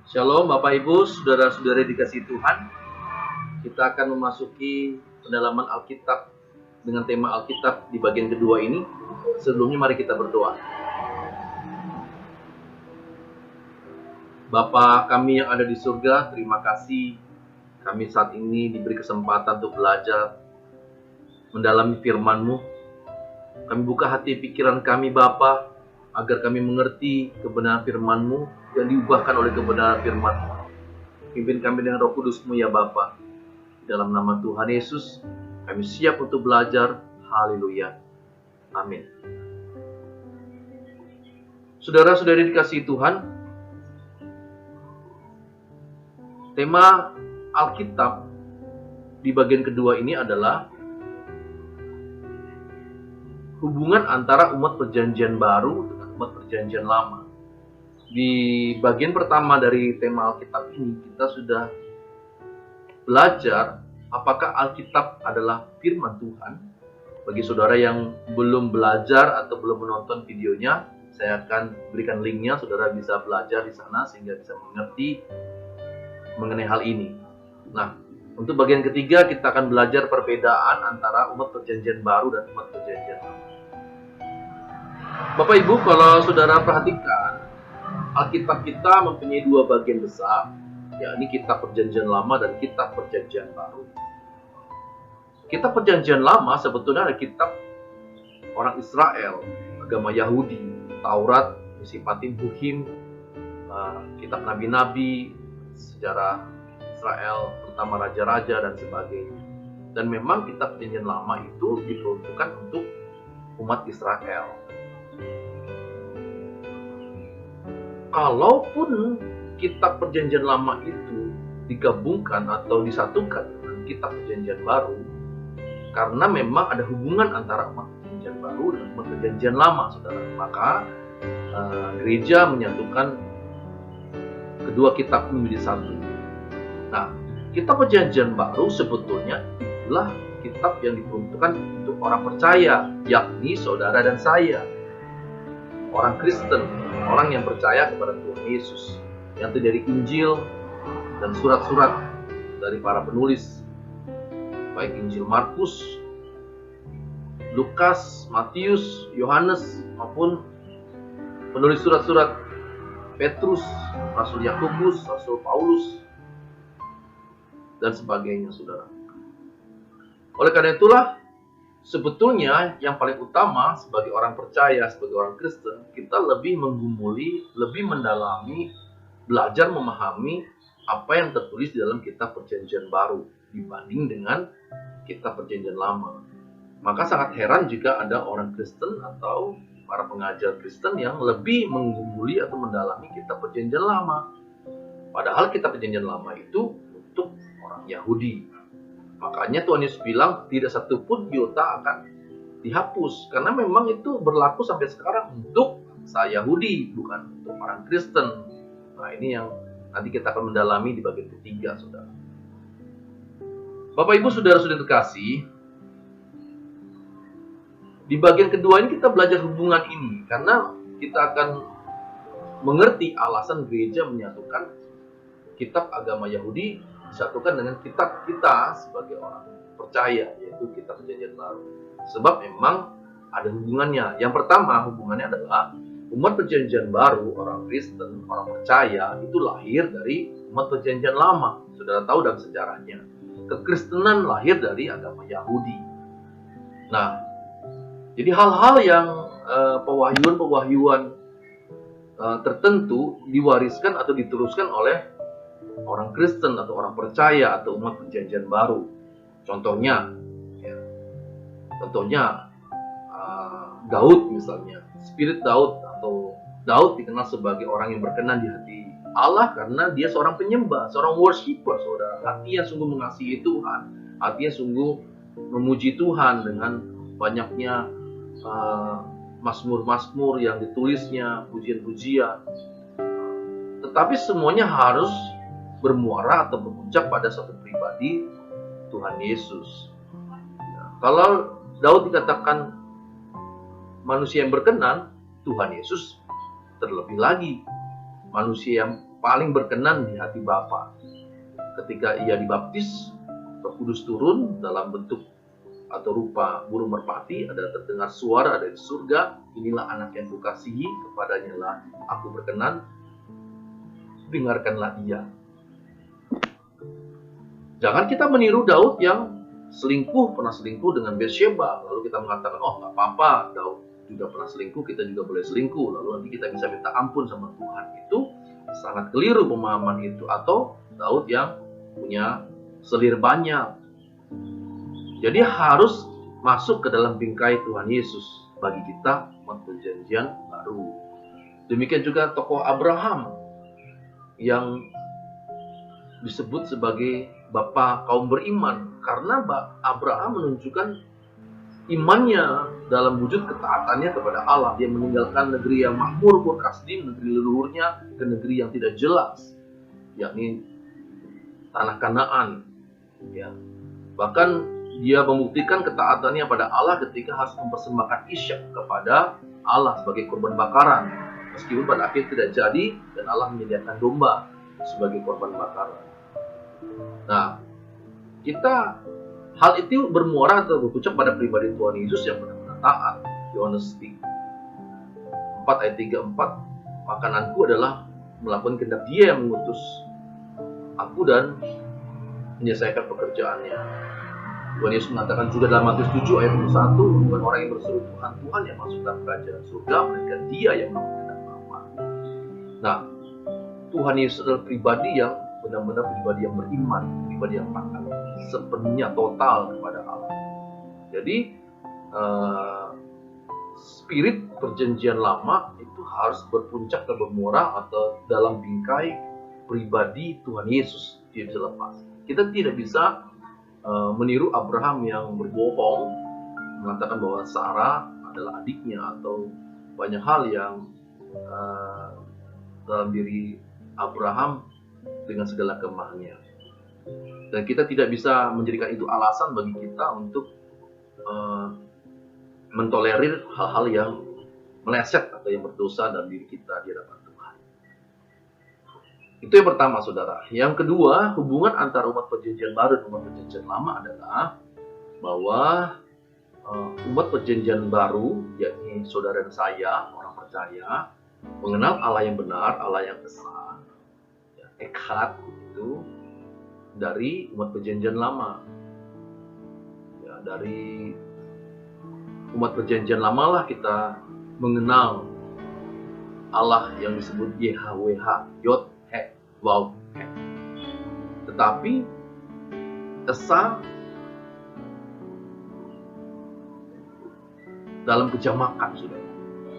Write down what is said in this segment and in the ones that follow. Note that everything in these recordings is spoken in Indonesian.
Shalom Bapak Ibu, Saudara-saudari dikasihi Tuhan. Kita akan memasuki pendalaman Alkitab dengan tema Alkitab di bagian kedua ini. Sebelumnya mari kita berdoa. Bapa kami yang ada di surga, terima kasih kami saat ini diberi kesempatan untuk belajar mendalami firman-Mu. Kami buka hati pikiran kami Bapa, agar kami mengerti kebenaran firman-Mu dan diubahkan oleh kebenaran firman-Mu. Pimpin kami dengan Roh Kudus-Mu ya Bapa. Dalam nama Tuhan Yesus, kami siap untuk belajar. Haleluya. Amin. Saudara-saudari dikasihi Tuhan, tema Alkitab di bagian kedua ini adalah hubungan antara umat perjanjian baru dengan umat perjanjian lama. Di bagian pertama dari tema Alkitab ini, kita sudah belajar apakah Alkitab adalah firman Tuhan. Bagi saudara yang belum belajar atau belum menonton videonya, saya akan berikan linknya, saudara bisa belajar di sana sehingga bisa mengerti mengenai hal ini. Nah, untuk bagian ketiga kita akan belajar perbedaan antara umat perjanjian baru dan umat perjanjian lama. Bapak Ibu, kalau saudara perhatikan, Alkitab kita mempunyai dua bagian besar, yakni Kitab Perjanjian Lama dan Kitab Perjanjian Baru. Kitab Perjanjian Lama sebetulnya adalah kitab orang Israel, agama Yahudi, Taurat, Mishpatim, Hukim, kitab nabi-nabi, sejarah Israel, terutama raja-raja dan sebagainya. Dan memang Kitab Perjanjian Lama itu diperuntukkan untuk umat Israel. Kalaupun Kitab Perjanjian Lama itu digabungkan atau disatukan dengan Kitab Perjanjian Baru, karena memang ada hubungan antara umat Perjanjian Baru dan umat Perjanjian Lama, saudara, maka gereja menyatukan kedua kitab ini menjadi satu. Nah, Kitab Perjanjian Baru sebetulnya itulah kitab yang diperuntukkan untuk orang percaya, yakni saudara dan saya, orang Kristen, orang yang percaya kepada Tuhan Yesus, yang terdiri dari Injil dan surat-surat dari para penulis, baik Injil Markus, Lukas, Matius, Yohanes, maupun penulis surat-surat Petrus, Rasul Yakobus, Rasul Paulus, dan sebagainya, saudara. Oleh karena itulah, sebetulnya yang paling utama sebagai orang percaya, sebagai orang Kristen, kita lebih menggumuli, lebih mendalami, belajar memahami apa yang tertulis di dalam Kitab Perjanjian Baru dibanding dengan Kitab Perjanjian Lama. Maka sangat heran jika ada orang Kristen atau para pengajar Kristen yang lebih menggumuli atau mendalami Kitab Perjanjian Lama. Padahal Kitab Perjanjian Lama itu untuk orang Yahudi. Makanya Tuhan Yesus bilang tidak satu pun iota akan dihapus, karena memang itu berlaku sampai sekarang untuk bangsa Yahudi, bukan untuk orang Kristen. Nah, ini yang nanti kita akan mendalami di bagian ketiga, saudara. Bapak Ibu, saudara-saudara terkasih, di bagian kedua ini kita belajar hubungan ini, karena kita akan mengerti alasan gereja menyatukan kitab agama Yahudi disatukan dengan kitab kita sebagai orang percaya, yaitu Kitab Perjanjian Baru. Sebab memang ada hubungannya. Yang pertama, hubungannya adalah umat Perjanjian Baru, orang Kristen, orang percaya, itu lahir dari umat Perjanjian Lama. Saudara tahu dalam sejarahnya, kekristenan lahir dari agama Yahudi. Nah, jadi hal-hal yang pewahyuan tertentu diwariskan atau diteruskan oleh orang Kristen atau orang percaya atau umat Perjanjian Baru. Contohnya Daud misalnya, spirit Daud atau Daud dikenal sebagai orang yang berkenan di hati Allah karena dia seorang penyembah, seorang worshiper, saudara. Hatinya sungguh mengasihi Tuhan, hatinya sungguh memuji Tuhan dengan banyaknya mazmur-mazmur yang ditulisnya, pujian-pujian. Tetapi semuanya harus bermuara atau berucap pada satu pribadi, Tuhan Yesus. Kalau Daud dikatakan manusia yang berkenan, Tuhan Yesus terlebih lagi manusia yang paling berkenan di hati Bapa. Ketika ia dibaptis, Roh Kudus turun dalam bentuk atau rupa burung merpati, ada terdengar suara dari surga, inilah anak yang kukasihi, kepadanya lah aku berkenan, dengarkanlah ia. Jangan kita meniru Daud yang pernah selingkuh dengan Betsyeba, lalu kita mengatakan, oh nggak apa-apa, Daud juga pernah selingkuh, kita juga boleh selingkuh, lalu nanti kita bisa minta ampun sama Tuhan. Itu sangat keliru pemahaman itu. Atau Daud yang punya selir banyak. Jadi harus masuk ke dalam bingkai Tuhan Yesus bagi kita umat perjanjian baru. Demikian juga tokoh Abraham yang disebut sebagai bapa kaum beriman, karena Abraham menunjukkan imannya dalam wujud ketaatannya kepada Allah. Dia meninggalkan negeri yang makmur, Kasdim, negeri leluhurnya, ke negeri yang tidak jelas, yakni tanah Kanaan. Ya. Bahkan dia membuktikan ketaatannya pada Allah ketika harus mempersembahkan Ishak kepada Allah sebagai korban bakaran, meskipun pada akhir tidak jadi dan Allah menyediakan domba sebagai korban bakaran. Nah, hal itu bermuara atau berpuncak pada pribadi Tuhan Yesus yang benar-benar taat. Yohanes 4 ayat 34, makananku adalah melakukan kehendak Dia yang mengutus aku dan menyelesaikan pekerjaannya. Tuhan Yesus mengatakan juga dalam Matius 7 ayat 21, bukan orang yang berseru Tuhan, Tuhan yang masuk dalam kerajaan surga, melainkan Dia yang melakukan kehendak Bapa. Nah, Tuhan Yesus adalah pribadi yang benar-benar pribadi yang beriman, pribadi yang taat sepenuhnya total kepada Allah. Jadi spirit perjanjian lama itu harus berpuncak dan bermuara atau dalam bingkai pribadi Tuhan Yesus, tidak bisa lepas. Kita tidak bisa meniru Abraham yang berbohong mengatakan bahwa Sarah adalah adiknya, atau banyak hal yang dalam diri Abraham dengan segala kelemahannya. Dan kita tidak bisa menjadikan itu alasan bagi kita untuk mentolerir hal-hal yang meleset atau yang berdosa dalam diri kita di hadapan Tuhan. Itu yang pertama, saudara. Yang kedua, hubungan antara umat perjanjian baru dan umat perjanjian lama adalah bahwa umat perjanjian baru, yakni saudara dan saya, orang percaya, mengenal Allah yang benar, Allah yang esa, Echad itu dari umat perjanjian lama. Ya, dari umat perjanjian lama lah kita mengenal Allah yang disebut YHWH, Yod, He, Waw, He. Tetapi esa dalam kejamakan, sudah.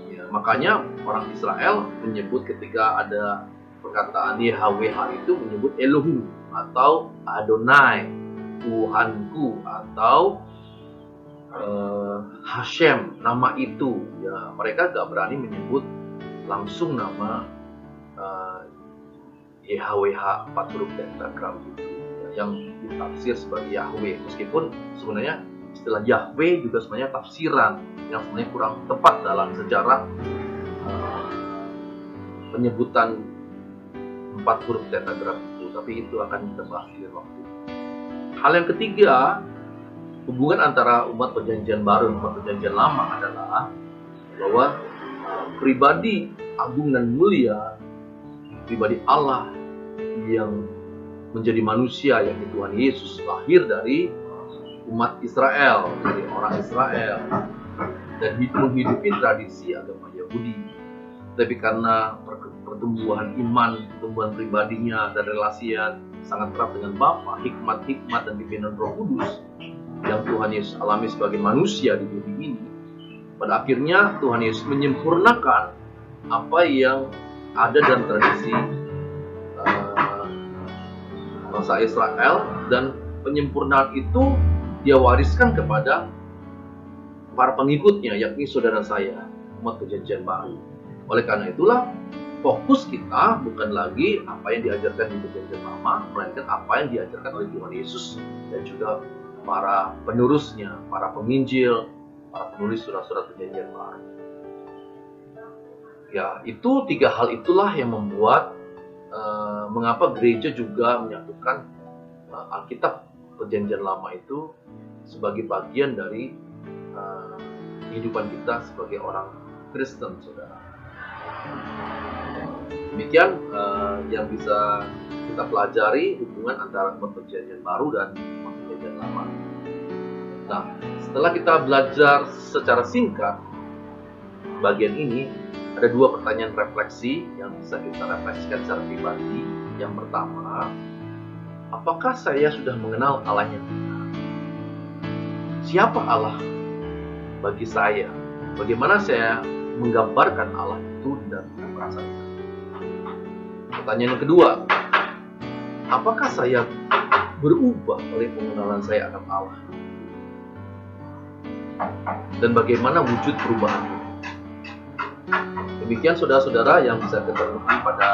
Ya, makanya orang Israel menyebut ketika ada perkataan YHWH itu menyebut Elohim atau Adonai, Tuhanku, atau Hashem, nama itu. Ya, mereka gak berani menyebut langsung nama YHWH 4 huruf pentagram itu, ya, yang ditafsir sebagai Yahweh, meskipun sebenarnya istilah Yahweh juga sebenarnya tafsiran yang sebenarnya kurang tepat dalam sejarah penyebutan 4 huruf pentagram itu, tapi itu akan kita bahas di waktu. Hal yang ketiga, hubungan antara umat perjanjian baru dan umat perjanjian lama adalah bahwa pribadi agung dan mulia, pribadi Allah yang menjadi manusia, yakni Tuhan Yesus, lahir dari umat Israel, dari orang Israel, dan menghidupi tradisi agama Yahudi. Tapi karena pertumbuhan iman, pertumbuhan pribadinya dan relasi yang sangat erat dengan Bapa, hikmat-hikmat dan pimpinan Roh Kudus yang Tuhan Yesus alami sebagai manusia di bumi ini, pada akhirnya Tuhan Yesus menyempurnakan apa yang ada dalam tradisi bangsa Israel, dan penyempurnaan itu dia wariskan kepada para pengikutnya, yakni saudara saya, umat perjanjian baru. Oleh karena itulah, fokus kita bukan lagi apa yang diajarkan di perjanjian lama, melainkan apa yang diajarkan oleh Tuhan Yesus dan juga para penerusnya, para penginjil, para penulis surat-surat perjanjian baru. Ya, itu 3 hal itulah yang membuat mengapa gereja juga menyatukan Alkitab Perjanjian Lama itu sebagai bagian dari kehidupan kita sebagai orang Kristen, saudara. Demikian yang bisa kita pelajari hubungan antara Perjanjian Baru dan Perjanjian Lama. Nah, setelah kita belajar secara singkat bagian ini, ada dua pertanyaan refleksi yang bisa kita refleksikan secara pribadi. Yang pertama, apakah saya sudah mengenal Allah yang benar? Siapa Allah bagi saya? Bagaimana saya menggambarkan Allah itu dan perasaan saya? Pertanyaan yang kedua, apakah saya berubah oleh pengenalan saya akan Allah? Dan bagaimana wujud perubahan itu? Demikian saudara-saudara yang bisa kita renungi pada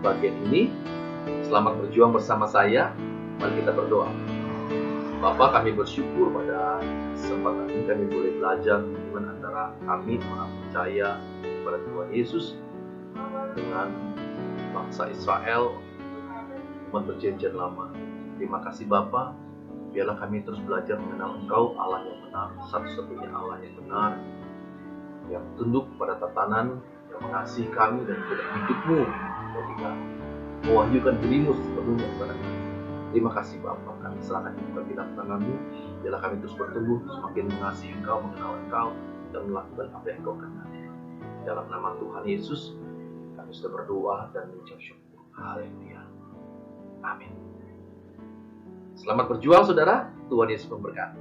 bagian ini. Selamat berjuang bersama saya. Mari kita berdoa. Bapa, kami bersyukur pada kesempatan ini kami boleh belajar hubungan antara kami orang percaya kepada Tuhan Yesus dengan bangsa Israel, umat Perjanjian Lama. Terima kasih Bapa. Biarlah kami terus belajar mengenal Engkau, Allah yang benar, satu-satunya Allah yang benar, yang tunduk pada tatanan, yang mengasihi kami dan kepada hidup-Mu bagi kami. Mewahyukan diri-Mu sepenuhnya kepada kami. Terima kasih Bapa, kami serahkan hidup kami dalam tangan-Mu. Biarlah kami terus bertumbuh, semakin mengasihi Engkau, mengenal Engkau, dan melakukan apa yang Engkau kehendaki. Dalam nama Tuhan Yesus, kami sudah berdoa dan mengucap syukur. Haleluya. Amin. Selamat berjuang saudara, Tuhan Yesus memberkati.